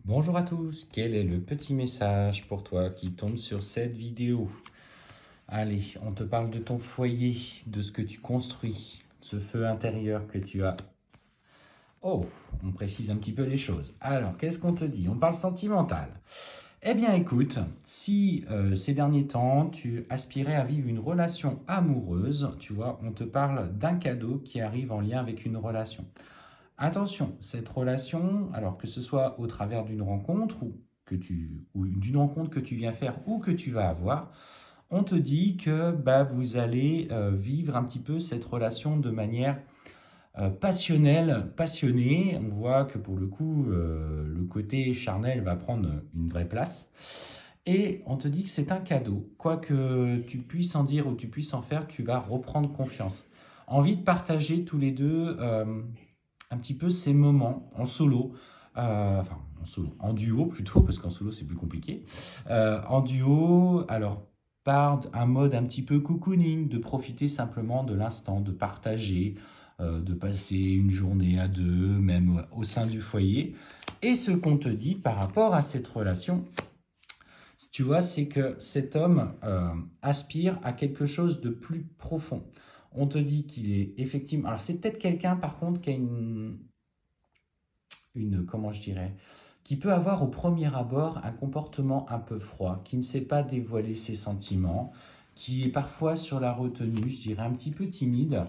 Bonjour à tous, quel est le petit message pour toi qui tombe sur cette vidéo? Allez, on te parle de ton foyer, de ce que tu construis, ce feu intérieur que tu as. Oh, on précise un petit peu les choses. Alors, qu'est-ce qu'on te dit? On parle sentimental. Eh bien, écoute, si ces derniers temps, tu aspirais à vivre une relation amoureuse, tu vois, on te parle d'un cadeau qui arrive en lien avec une relation. Attention, cette relation, alors que ce soit au travers d'une rencontre ou d'une rencontre que tu viens faire ou que tu vas avoir, on te dit que vous allez vivre un petit peu cette relation de manière passionnelle, passionnée. On voit que pour le coup, le côté charnel va prendre une vraie place. Et on te dit que c'est un cadeau. Quoi que tu puisses en dire ou tu puisses en faire, tu vas reprendre confiance. Envie de partager tous les deux un petit peu ces moments en solo, en duo plutôt, parce qu'en solo c'est plus compliqué. En duo, alors par un mode un petit peu cocooning, de profiter simplement de l'instant, de partager, de passer une journée à deux, même au sein du foyer. Et ce qu'on te dit par rapport à cette relation, tu vois, c'est que cet homme aspire à quelque chose de plus profond. On te dit qu'il est effectivement... Alors, c'est peut-être quelqu'un, par contre, qui a comment je dirais, qui peut avoir au premier abord un comportement un peu froid, qui ne sait pas dévoiler ses sentiments, qui est parfois sur la retenue, je dirais un petit peu timide,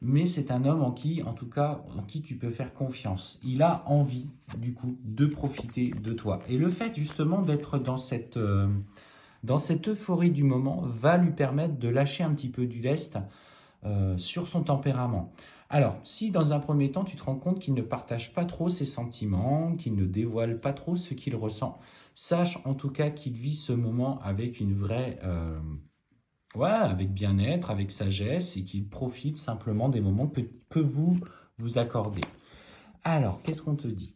mais c'est un homme en tout cas, en qui tu peux faire confiance. Il a envie, du coup, de profiter de toi. Et le fait, justement, d'être dans cette euphorie du moment va lui permettre de lâcher un petit peu du lest sur son tempérament. Alors, si dans un premier temps, tu te rends compte qu'il ne partage pas trop ses sentiments, qu'il ne dévoile pas trop ce qu'il ressent, sache en tout cas qu'il vit ce moment avec une vraie... avec bien-être, avec sagesse, et qu'il profite simplement des moments que vous vous accordez. Alors, qu'est-ce qu'on te dit?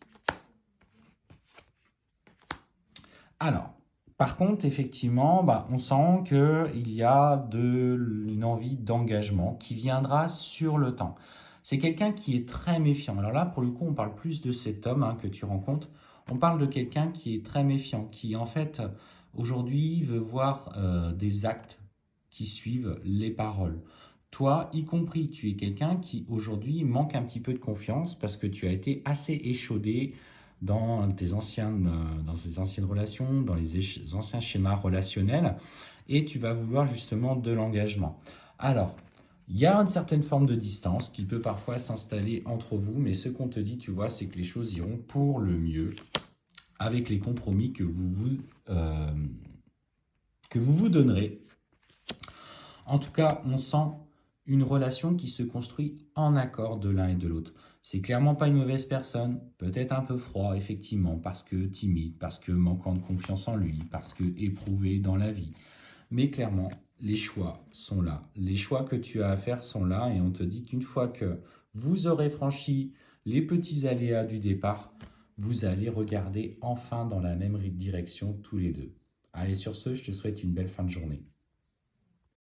Alors, par contre, effectivement, on sent qu'il y a une envie d'engagement qui viendra sur le temps. C'est quelqu'un qui est très méfiant. Alors là, pour le coup, on parle plus de cet homme que tu rencontres. On parle de quelqu'un qui est très méfiant, qui en fait, aujourd'hui, veut voir des actes qui suivent les paroles. Toi, y compris, tu es quelqu'un qui aujourd'hui manque un petit peu de confiance parce que tu as été assez échaudé dans tes anciennes relations, dans les anciens schémas relationnels, et tu vas vouloir justement de l'engagement. Alors, il y a une certaine forme de distance qui peut parfois s'installer entre vous, mais ce qu'on te dit, tu vois, c'est que les choses iront pour le mieux avec les compromis que vous vous donnerez. En tout cas, on sent une relation qui se construit en accord de l'un et de l'autre. C'est clairement pas une mauvaise personne, peut-être un peu froid, effectivement, parce que timide, parce que manquant de confiance en lui, parce que éprouvé dans la vie. Mais clairement, les choix sont là. Les choix que tu as à faire sont là, et on te dit qu'une fois que vous aurez franchi les petits aléas du départ, vous allez regarder enfin dans la même direction tous les deux. Allez, sur ce, je te souhaite une belle fin de journée.